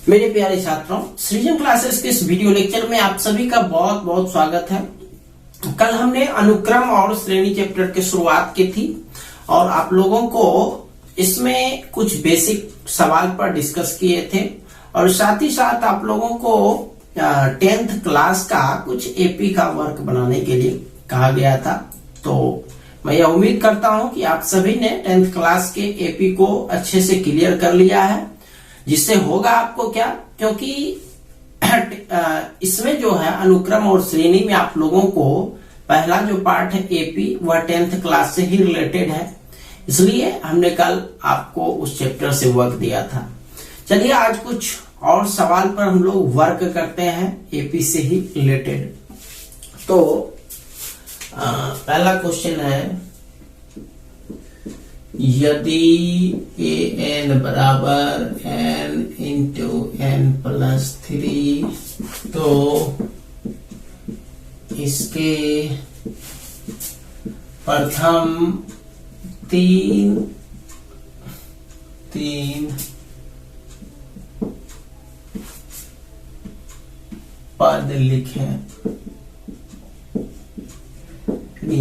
मेरे प्यारे छात्रों, सृजन क्लासेस के इस वीडियो लेक्चर में आप सभी का बहुत बहुत स्वागत है। कल हमने अनुक्रम और श्रेणी चैप्टर की शुरुआत की थी और आप लोगों को इसमें कुछ बेसिक सवाल पर डिस्कस किए थे और साथ ही साथ आप लोगों को 10th क्लास का कुछ एपी का वर्क बनाने के लिए कहा गया था। तो मैं यह उम्मीद करता हूं कि आप सभी ने 10th क्लास के एपी को अच्छे से क्लियर कर लिया है, जिससे होगा आपको क्या, क्योंकि इसमें जो है अनुक्रम और श्रेणी में आप लोगों को पहला जो पार्ट है एपी वह 10th क्लास से ही रिलेटेड है, इसलिए हमने कल आपको उस चैप्टर से वर्क दिया था। चलिए आज कुछ और सवाल पर हम लोग वर्क करते हैं एपी से ही रिलेटेड। तो पहला क्वेश्चन है, यदि an बराबर n इंटू n प्लस 3 तो इसके प्रथम तीन पद लिखें।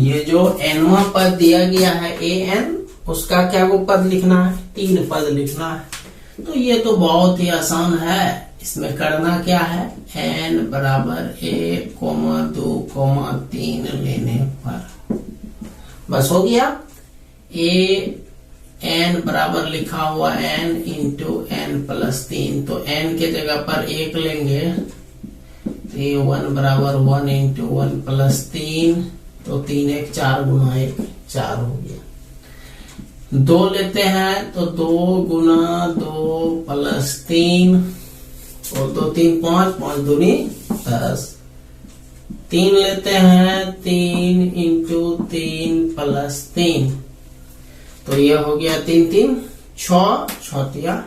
ये जो nवां पद दिया गया है an, उसका क्या वो पद लिखना है, 3 पद लिखना है। तो ये तो बहुत ही आसान है। इसमें करना क्या है, n बराबर 1, 2, 3 लेने पर बस हो गया। n बराबर लिखा हुआ n इंटू n प्लस 3, तो n के जगह पर 1 लेंगे, तो 1 बराबर 1 इंटू 1 प्लस 3, तो 3 1 4 गुना 1 4 हो गया। 2 लेते हैं तो 2 गुना 2 प्लस 3, और 2 3 5, 5 दूनी 10। 3 लेते हैं 3 इंटू 3 प्लस 3, तो ये हो गया 3 3 6, 6 3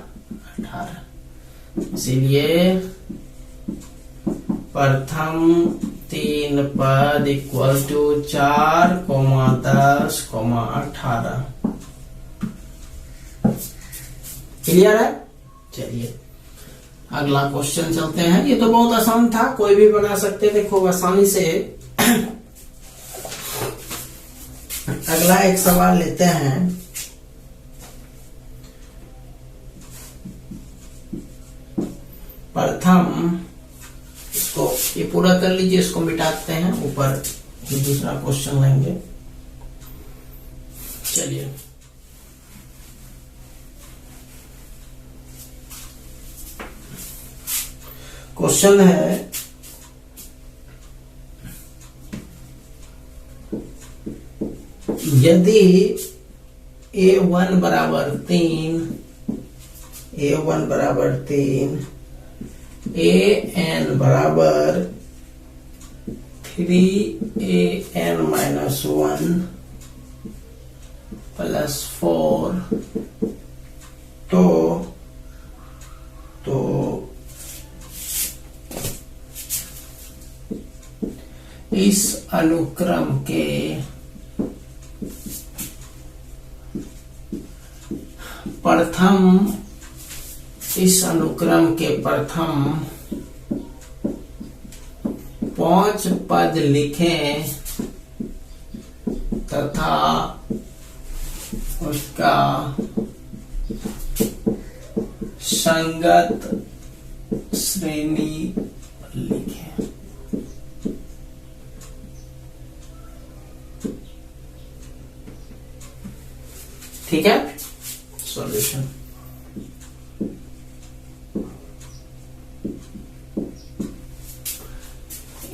18। इसीलिए प्रथम 3 पद इक्वल टू 4, 10, 18। क्लियर है। चलिए अगला क्वेश्चन चलते हैं। ये तो बहुत आसान था, कोई भी बना सकते थे खूब आसानी से। अगला एक सवाल लेते हैं। प्रथम, इसको ये पूरा कर लीजिए, इसको मिटाते हैं, ऊपर दूसरा क्वेश्चन लेंगे। चलिए क्वेश्चन है, यदि a1 बराबर 3, a1 बराबर 3, an बराबर 3an माइनस 1 प्लस 4, तो इस अनुक्रम के प्रथम 5 पद लिखें तथा उसका संगत श्रेणी लिखें। ठीक है। सॉल्यूशन,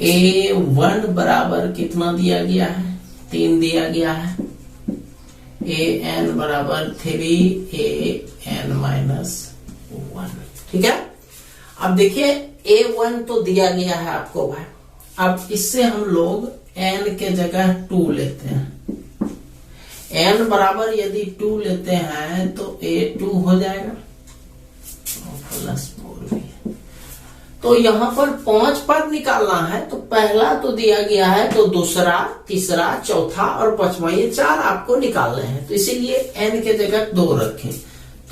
a1 बराबर कितना दिया गया है, 3 दिया गया है। an बराबर 3an माइनस 1। ठीक है। अब देखिए a1 तो दिया गया है आपको भाई। अब इससे हम लोग n के जगह 2 लेते हैं। n बराबर यदि 2 लेते हैं तो a2 हो जाएगा और प्लस 4 भी है। तो यहाँ पर 5 पद निकालना है, तो पहला तो दिया गया है, तो दूसरा, तीसरा, चौथा और 5वां, ये 4 आपको निकालने हैं। तो इसीलिए n के जगह 2 रखें।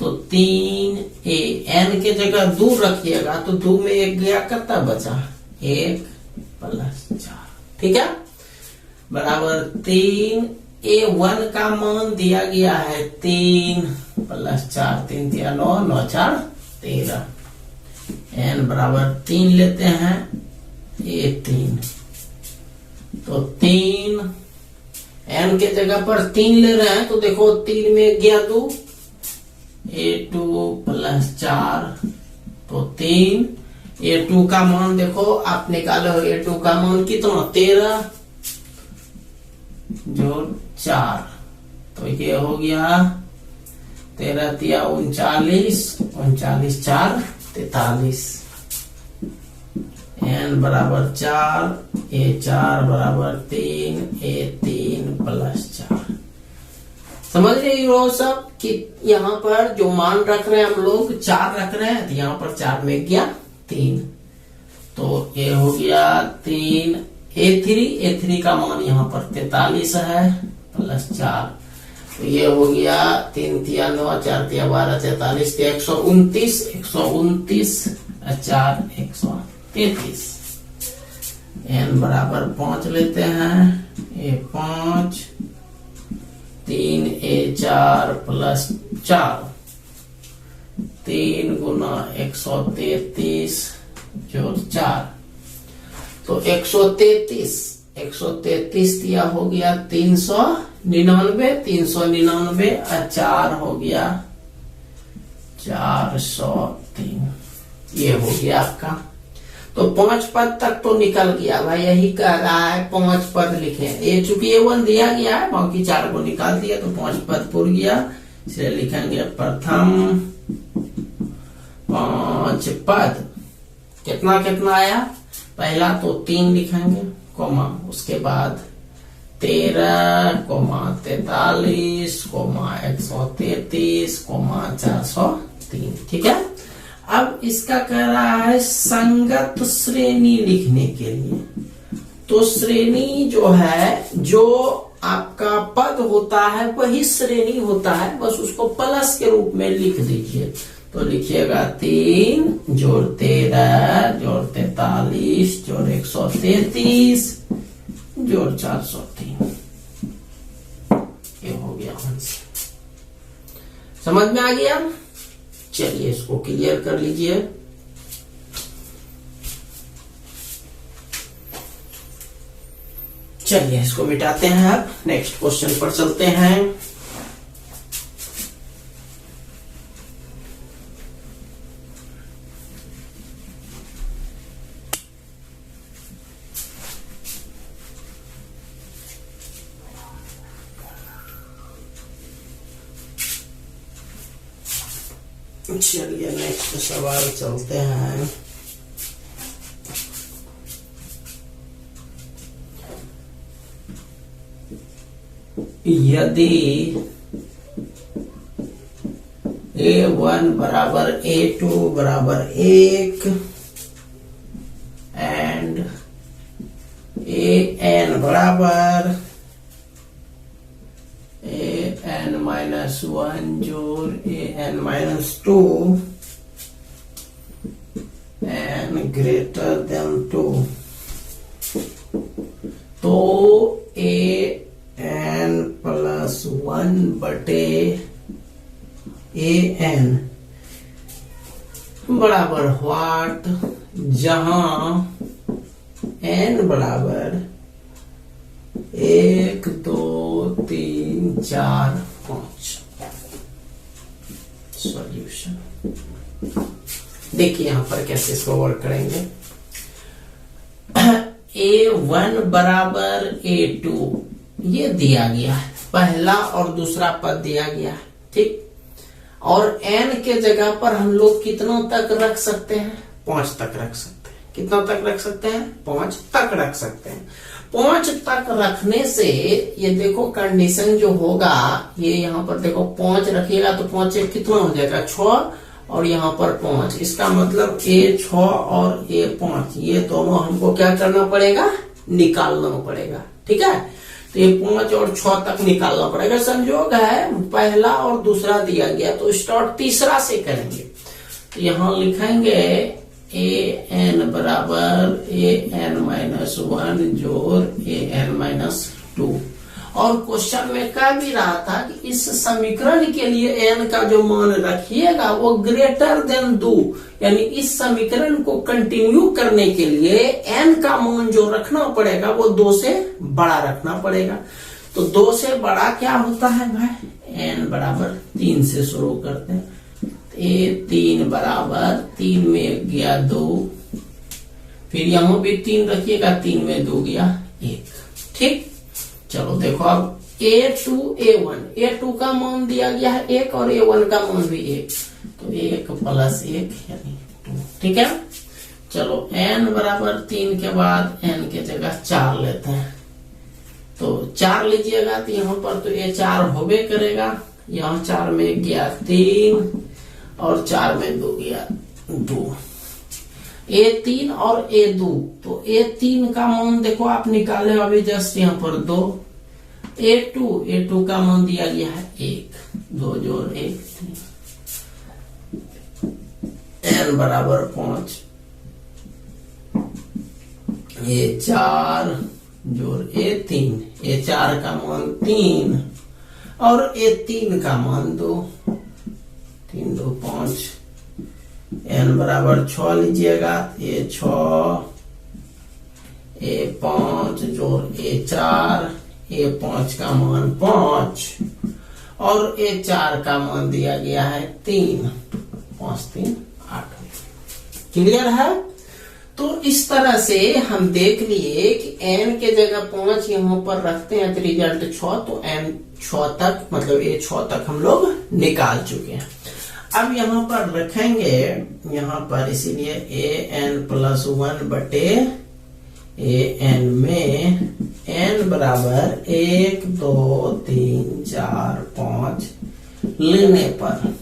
तो 3a, n के जगह 2 रखिएगा तो 2 में 1 गया, कितना बचा 1 प्लस 4, ठीक है, बराबर 3a1 का मान दिया गया है 3 प्लस 4, 3 3 9, 9 4 13, n बराबर 3 लेते हैं, a3, तो 3 n के जगह पर 3 ले रहे हैं तो देखो 3 में गया 2, a2 प्लस 4, तो 3, a2 का मान देखो आप निकालो, a2 का मान कितना 13 जोड़ 4, तो ये हो गया 13 तिया 39, 39 4 43, n बराबर 4, a4 बराबर 3, a3 प्लस 4। समझ रहे हो सब कि यहाँ पर जो मान रख रहे हैं हम लोग 4 रख रहे हैं, तो यहाँ पर 4 में गया 3, तो ये हो गया 3, a3 का मान यहाँ पर 43 है प्लस 4, तो ये हो गया 3 तिया 9, 4 तिया 12, 43 तिया 129, 129 4 133, n बराबर 5 लेते हैं, a5, 3a4 प्लस 4, 3 गुना 133 जोड़ 4, तो 133 दिया हो गया 399, 399 और 4 हो गया 403, ये हो गया आपका। तो 5 पद तक तो निकल गया भाई, यही कह रहा है 5 पद लिखे, ये चूंकि a1 दिया गया है, बाकी 4 को निकाल दिया तो 5 पद पूर गया, इसलिए लिखेंगे प्रथम 5 पद। कितना कितना आया, पहला तो 3 लिखेंगे कोमा, उसके बाद 13 कोमा 43 कोमा 133 कोमा 403, ठीक है। अब इसका कह रहा है संगत श्रेणी लिखने के लिए, तो श्रेणी जो है, जो आपका पद होता है वही श्रेणी होता है, बस उसको प्लस के रूप में लिख दीजिए। तो लिखिएगा 3 जोड़ 13 जोड़ 43 जोड़ 133 जोड़ 403, ये हो गया आंसर। समझ में आ गया, चलिए इसको क्लियर कर लीजिए। चलिए इसको मिटाते हैं, अब नेक्स्ट क्वेश्चन पर चलते हैं। चलिए नेक्स्ट सवाल चलते हैं। यदि a1 बराबर a2 बराबर 1 एंड an बराबर an माइनस 1 जोड़ an minus 2 n greater than 2, तो an प्लस 1 बटे an बराबर व्हाट, जहां n बराबर 1 2 3 4 5। सॉल्यूशन देखिए यहां पर कैसे इसको वर्क करेंगे। a1 बराबर a2 ये दिया गया है, पहला और दूसरा पद दिया गया है, ठीक। और n के जगह पर हम लोग कितना तक रख सकते हैं, 5 तक रख सकते हैं। कितना तक रख सकते हैं, 5 तक रख सकते हैं। 5 तक रखने से ये देखो कंडीशन जो होगा, ये यहाँ पर देखो 5 रखिएगा तो 5 से कितना हो जाएगा 6, और यहाँ पर 5, इसका मतलब a6 और a5 ये दोनों हमको क्या करना पड़ेगा, निकालना पड़ेगा, ठीक है। तो ये 5 और 6 तक निकालना पड़ेगा। संयोग है पहला और दूसरा दिया गया, तो स्टार्ट तीसरा से करेंगे। तो यहां लिखेंगे ए एन बराबर ए एन माइनस 1 जोड़ ए एन माइनस 2। और क्वेश्चन में कह भी रहा था कि इस समीकरण के लिए एन का जो मान रखिएगा वो ग्रेटर देन 2, यानी इस समीकरण को कंटिन्यू करने के लिए एन का मान जो रखना पड़ेगा वो 2 से बड़ा रखना पड़ेगा। तो 2 से बड़ा क्या होता है भाई, एन बराबर 3 से शुरू करते हैं। ए 3 बराबर 3 में गया 2, फिर यहां भी 3 रखिएगा, 3 में 2 गया 1। ठीक, चलो देखो अब A2 A1 का मान दिया गया है 1 और A1 का मान भी 1, तो 1 प्लस 1 यानी 2। ठीक है, चलो n बराबर 3 के बाद n के जगह 4 लेते हैं। तो 4 लीजिएगा तो यहाँ पर तो ये 4 होबे करेगा, यहाँ 4 में गया 3 और 4 में 2 गया 2। A3 और A2, तो A3 का मान देखो आप निकाले अभी जस्ट यहाँ पर 2। A2 का मान दिया गया है 1, 2 जोड़ 1 3। n बराबर 5, A4 जोड़ A3, A4 का मान 3 और A3 का मान 2, 3 2 5। n बराबर 6 लीजिएगा, A6 A5 जोड़ A4, A5 का मान 5 और A4 का मान दिया गया है 3, 5 3 8। क्लियर है? तो इस तरह से हम देख लिए कि n के जगह 5 यहाँ पर रखते हैं तो रिजल्ट 6, तो n 6 तक मतलब A6 तक हम लोग निकाल चुके हैं। अब यहाँ पर रखेंगे, यहाँ पर इसीलिए an प्लस 1 बटे an में n बराबर 1 2 3 4 5 लेने पर,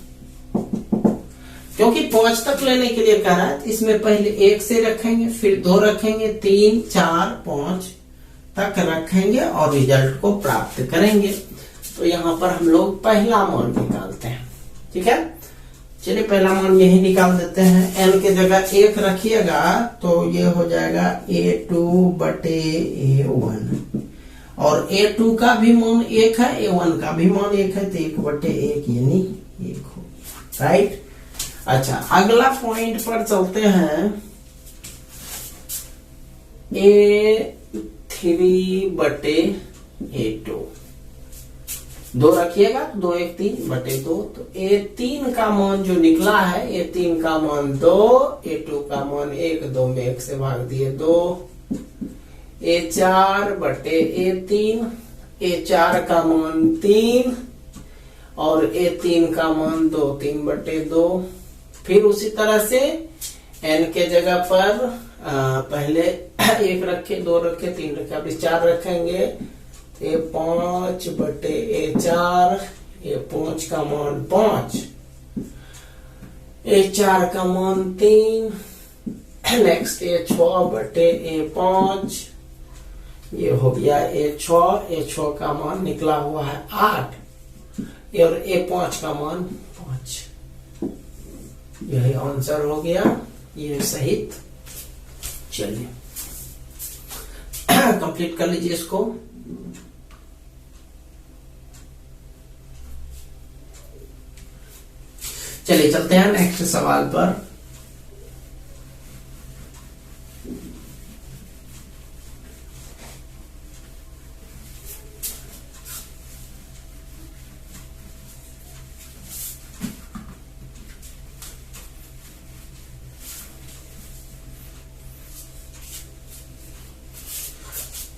क्योंकि 5 तक लेने के लिए कह रहा है, इसमें पहले 1 से रखेंगे, फिर 2 रखेंगे, 3 4 5 तक रखेंगे और रिजल्ट को प्राप्त करेंगे। तो यहाँ पर हम लोग पहला मान निकालते हैं। ठीक है, चलिए पहला मान यही निकाल देते हैं। n के जगह 1 रखिएगा तो ये हो जाएगा A2 बटे A1, और A2 का भी मान 1 है, A1 का भी मान 1 है, तो 1 बटे 1 यानी 1 हो। राइट, अच्छा अगला पॉइंट पर चलते हैं। A3 बटे A2, 2 रखिएगा, 2 1 3 बटे 2, तो A3 का मान जो निकला है, A3 का मान 2, A2 का मान 1, 2 में 1 से भाग दिए 2। A4 बटे A3, A4 का मान 3 और A3 का मान 2, 3 बटे 2। फिर उसी तरह से n के जगह पर पहले 1 रखे, 2 रखे, 3 रखे, अभी 4 रखेंगे। A5 बटे A4, A5 का मान 5, A4 का मान 3। नेक्स्ट A6 बटे A5, ये हो गया A6 का मान निकला हुआ है 8 और A5 का मान 5। यही आंसर हो गया ये सहित। चलिए कंप्लीट कर लीजिए इसको। चलिए चलते हैं नेक्स्ट सवाल पर।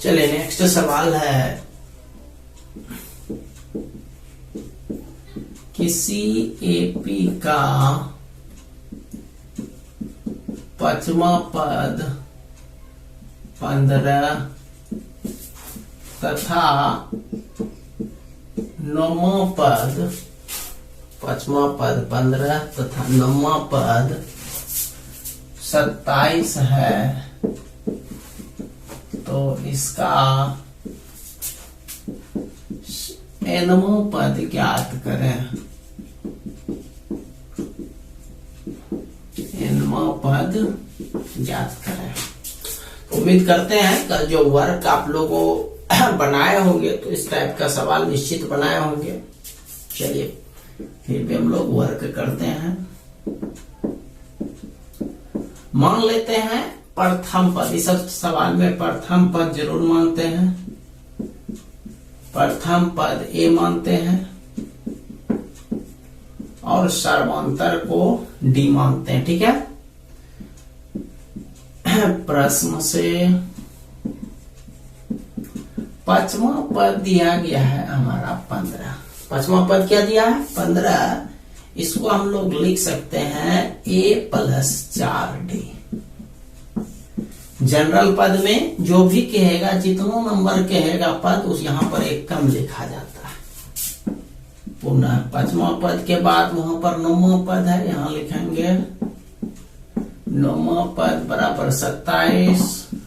चलिए नेक्स्ट सवाल है, किसी एपी का 5वां पद 15 तथा 9वां पद, 5वां पद 15 तथा 9वां पद 27 है, तो इसका nवां पद ज्ञात करें। nवां पद ज्ञात करें। उम्मीद करते हैं कल जो वर्क आप लोगों बनाए होंगे तो इस टाइप का सवाल निश्चित बनाए होंगे। चलिए फिर भी हम लोग वर्क करते हैं। मान लेते हैं प्रथम पद, इस सवाल में प्रथम पद जरूर मानते हैं, प्रथम पद ए मानते हैं और सर्वांतर को डी मानते हैं। ठीक है, प्रश्न से पांचवा पद दिया गया है हमारा 15। पांचवा पद क्या दिया है? 15। इसको हम लोग लिख सकते हैं a + 4d। जनरल पद में जो भी कहेगा, जितना नंबर कहेगा पद, उस यहां पर एक कम लिखा जाता है। पुनः पांचवा पद के बाद वहां पर 9वां पद है, यहां लिखेंगे 9वां पद बराबर 27।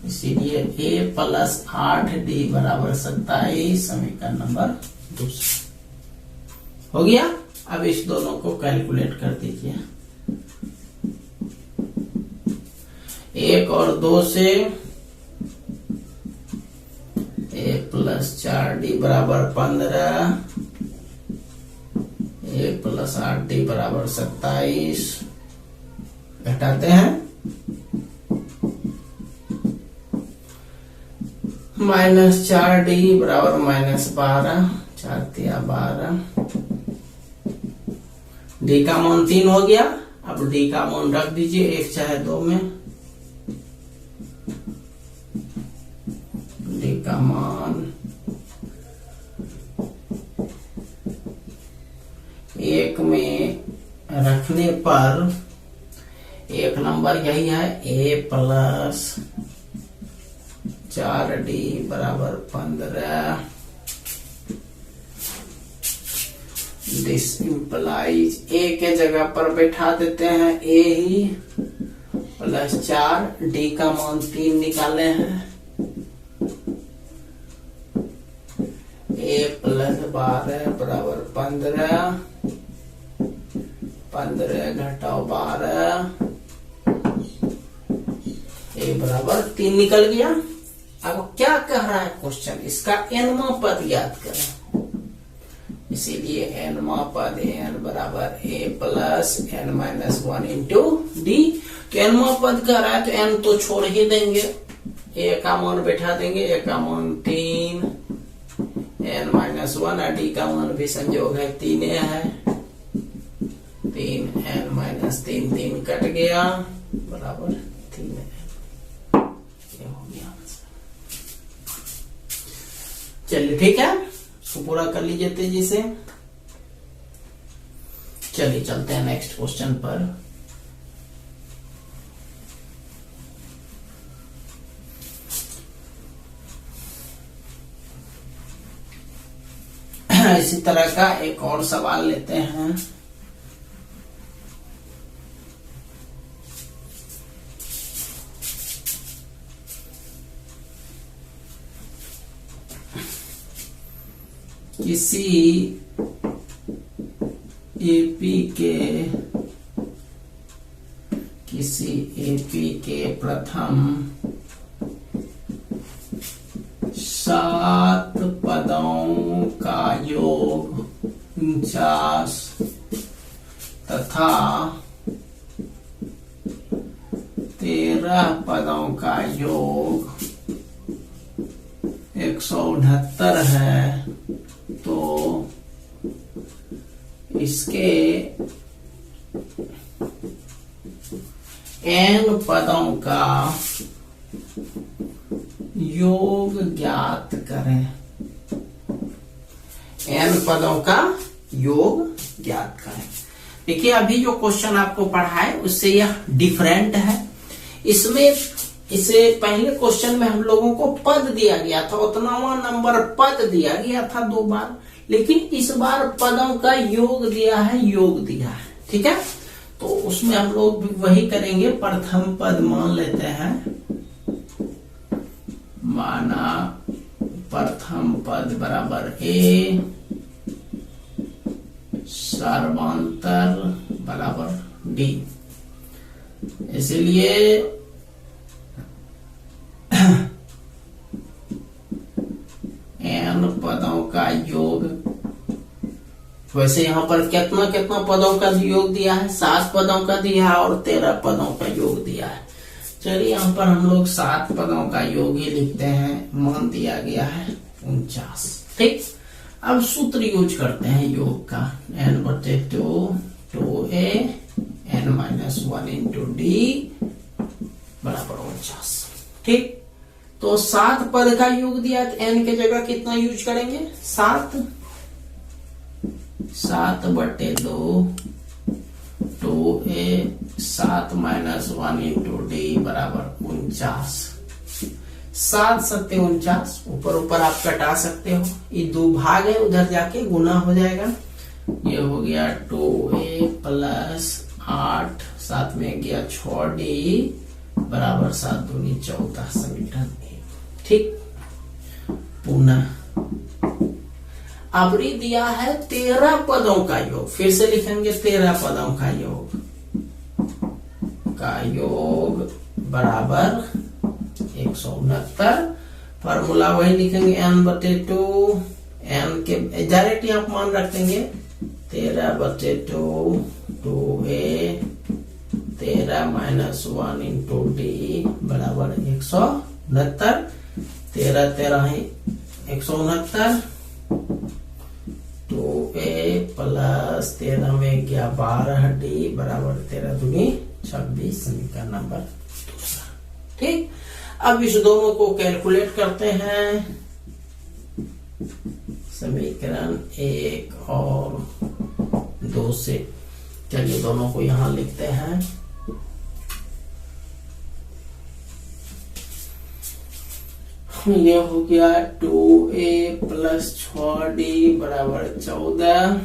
इसीलिए a + 8d बराबर 27। समीकरण नंबर 2 हो गया। अब इस दोनों को कैलकुलेट कर दीजिए। 1 और 2 से a + 4d बराबर 15, a + 8d बराबर 27। घटाते हैं, -4d बराबर -12, 4 तिया 12। डी का मान 3 हो गया। अब डी का मान रख दीजिए 1 चाहे 2 में। डी का मान 1 में रखने पर 1 नंबर यही है, a + 4d बराबर 15। दिस इम्प्लाइज a के जगह पर बैठा देते हैं a ही + 4, d का मान 3 निकाले हैं। a + 12 बराबर 15, 15 घटाओ 12, a बराबर 3 निकल गया। अब क्या कह रहा है क्वेश्चन? इसका nवां पद ज्ञात करें। इसीलिए nवां पद n बराबर a + n - 1 × d। तो nवां पद कह रहा है तो n तो छोड़ ही देंगे, a का मान बैठा देंगे। a का मान 3, n - 1, d का मान भी संयोग है 3 है। 3 n - 3, 3 कट गया बराबर 3 है। ये हो गया। चलिए ठीक है, इसको पूरा कर लीजिए तेजी से। चलिए चलते हैं नेक्स्ट क्वेश्चन पर। इसी तरह का एक और सवाल लेते हैं। किसी एपी के प्रथम 7 पदों का योग 49 तथा 13 पदों का योग 169 है। तो इसके n पदों का योग ज्ञात करें। n पदों का योग ज्ञात करें। देखिए अभी जो क्वेश्चन आपको पढ़ा है उससे यह डिफरेंट है। इसमें इसे पहले क्वेश्चन में हम लोगों को पद दिया गया था, उतनावा नंबर पद दिया गया था 2 बार, लेकिन इस बार पदों का योग दिया है, योग दिया है। ठीक है, तो उसमें हम लोग भी वही करेंगे। प्रथम पद मान लेते हैं, माना प्रथम पद बराबर a सर्वांतर बराबर डी। इसीलिए n पदों का योग, वैसे यहाँ पर कितना कितना पदों का योग दिया है, 7 पदों का दिया है और 13 पदों का योग दिया है। चलिए यहाँ पर हम लोग 7 पदों का योग ही लिखते हैं, मान दिया गया है 49। ठीक, अब सूत्र यूज करते हैं योग का, n/2 2a n-1 into D बराबर 49। ठीक, तो 7 पद का योग दिया है, तो n के जगह कितना यूज करेंगे, 7। 7/2 2a 7-1 इंटू डी बराबर 49। 7 7 49, ऊपर ऊपर आप कटा सकते हो, ये 2 भाग है, उधर जाके गुना हो जाएगा। ये हो गया 2a प्लस 8, साथ में गया 6d बराबर 7 दूनी 14 समीकरण। ठीक, पुनः अबरी दिया है 13 पदों का योग, फिर से लिखेंगे 13 पदों का योग बराबर 169। फॉर्मूला वही लिखेंगे n/2, n के डायरेक्ट यहाँ मान रख देंगे 13/2 2a 13-1 इंटू डी बराबर 169। 13 13 ही 169, 2a प्लस 13 में गया 12d बराबर 13 दूनी 26 समीकरण नंबर दूसरा। ठीक, अब इस दोनों को कैलकुलेट करते हैं, समीकरण 1 और 2 से। चलिए दोनों को यहां लिखते हैं। ये हो गया 2a प्लस 6d बराबर 14,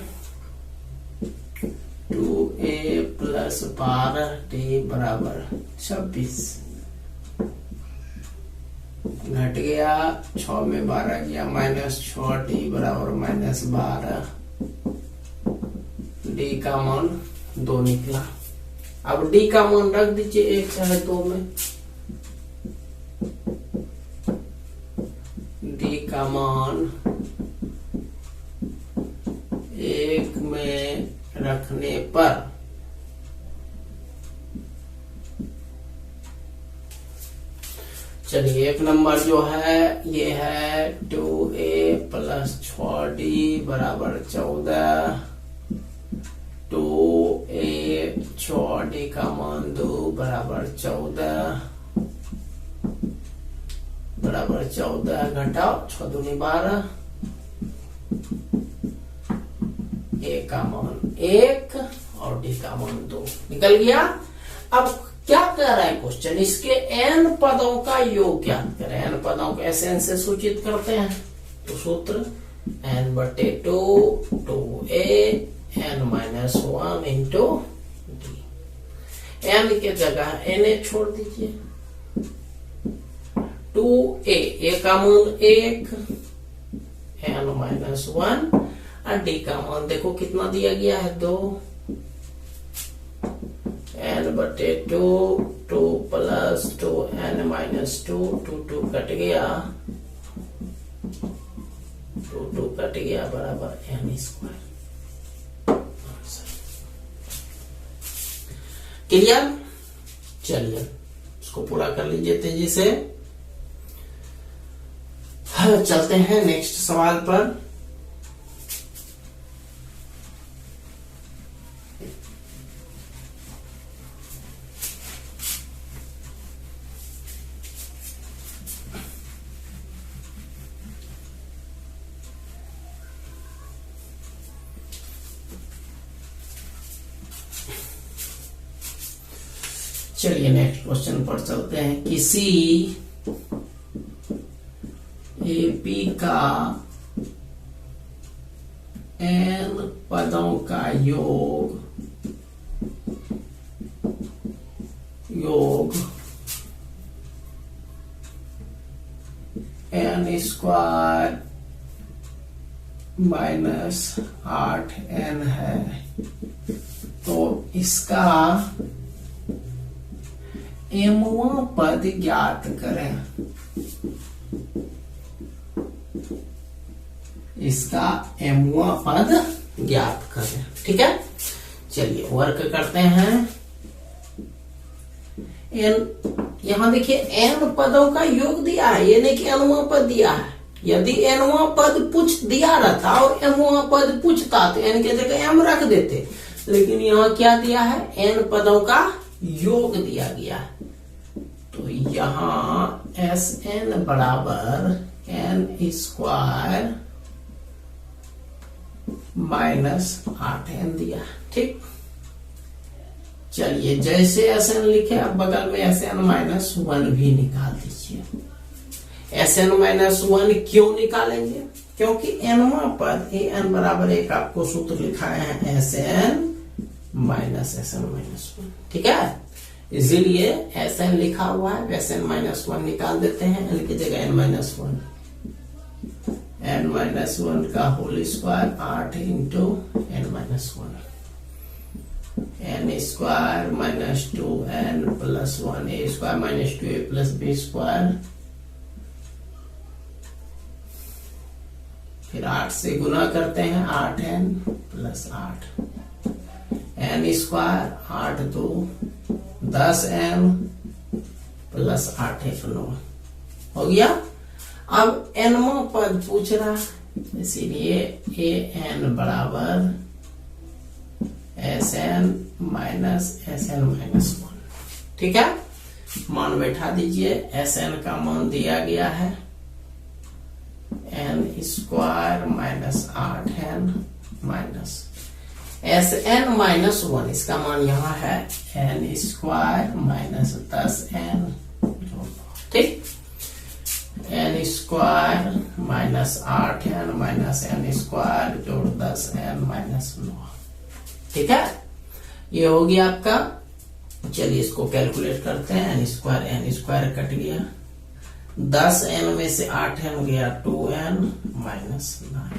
2a प्लस 12d बराबर 26। घट गया, 6 में 12 गया, -6d बराबर -12, d का मान 2 निकला। अब d का मान रख दीजिए 1 चाहे 2 में, d का मान 1 में रखने पर चलिए 1 नंबर जो है ये है 2a प्लस 6d बराबर 14, 2a 6d का मान 2 बराबर 14 बराबर 14, घटाओ 6 दूनी 12, a का मान 1 और d का मान 2 निकल गया। अब क्या कह रहा है क्वेश्चन, इसके n पदों का योग ज्ञात करें। n पदों को SN से सूचित करते हैं, तो सूत्र n/2 2a n-1 into D. n के जगह na छोड़ दीजिए, 2a a का मान 1 n-1 और d का मान देखो कितना दिया गया है 2, n/2 2 प्लस 2 n-2 2 कट गया, 2 कट गया बराबर n²। क्लियर, चलिए इसको पूरा कर लीजिए तेजी से। चलते हैं नेक्स्ट सवाल पर। चलिए नेक्स्ट क्वेश्चन पर चलते हैं। किसी एपी का n पदों का योग n² माइनस 8n है। तो इसका mवां पद ज्ञात करें। इसका mवां पद ज्ञात करें। ठीक है, चलिए वर्क करते हैं। यहां देखिए n पदों का योग दिया है, ये नहीं कि nवां पद दिया है। यदि nवां पद पूछ दिया रहता और mवां पद पूछता तो n के जगह m रख देते, लेकिन यहाँ क्या दिया है, n पदों का योग दिया गया है। तो यहाँ Sn बराबर n स्क्वायर माइनस 8n दिया। ठीक, चलिए जैसे Sn लिखे अब बगल में Sn माइनस 1 भी निकाल दीजिए। Sn माइनस 1 क्यों निकालेंगे, क्योंकि nवां पद an बराबर 1 आपको सूत्र लिखाए हैं Sn माइनस Sn माइनस 1। ठीक है, इसीलिए Sn लिखा हुआ है, Sn माइनस 1 निकाल देते हैं, n की जगह n माइनस 1, n माइनस 1 का whole square 8 into n minus 1, n square minus 2n plus 1 a square minus 2a plus b square, फिर 8 से गुना करते हैं 8n plus 8, n square 8 2 10n plus 8 1 9 हो गया। अब nवां पद पूछ रहा, इसीलिए an बराबर Sn माइनस Sn माइनस 1। ठीक है, मान बैठा दीजिए। Sn का मान दिया गया है n square minus 8n minus Sn minus 1, इसका मान यहाँ है n स्क्वायर माइनस 10n। ठीक, n square minus 8n minus n square जोड़ 10n माइनस 9। ठीक है, ये हो गया आपका। चलिए इसको कैलकुलेट करते हैं। n स्क्वायर कट गया, 10n में से 8n गया 2n माइनस 9।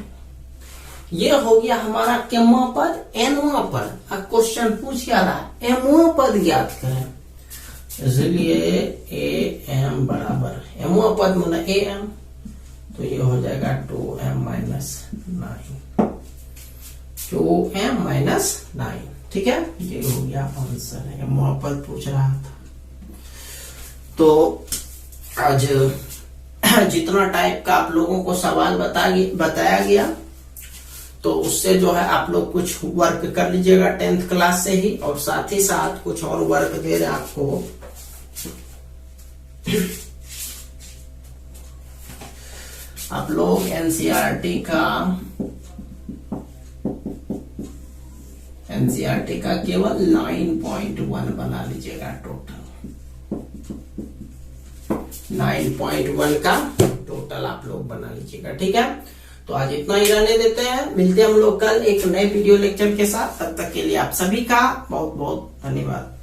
ये हो गया हमारा किम्मा पद, nवां पद। अब क्वेश्चन पूछ क्या रहा है, mवां पद ज्ञात करें, इसलिए am बराबर mवां पद माना am, तो ये हो जाएगा 2m माइनस 9, 2m माइनस 9। ठीक है, ये हो गया आंसर है। mवां पद पूछ रहा था। तो आज जितना टाइप का आप लोगों को सवाल बताया गया, तो उससे जो है आप लोग कुछ वर्क कर लीजिएगा 10th क्लास से ही, और साथ ही साथ कुछ और वर्क दे रहे आपको। आप लोग एनसीईआरटी का केवल 9.1 बना लीजिएगा टोटल। 9.1 का टोटल आप लोग बना लीजिएगा। ठीक है, तो आज इतना ही रहने देते हैं। मिलते हैं हम लोग कल एक नए वीडियो लेक्चर के साथ। तब तक के लिए आप सभी का बहुत बहुत धन्यवाद।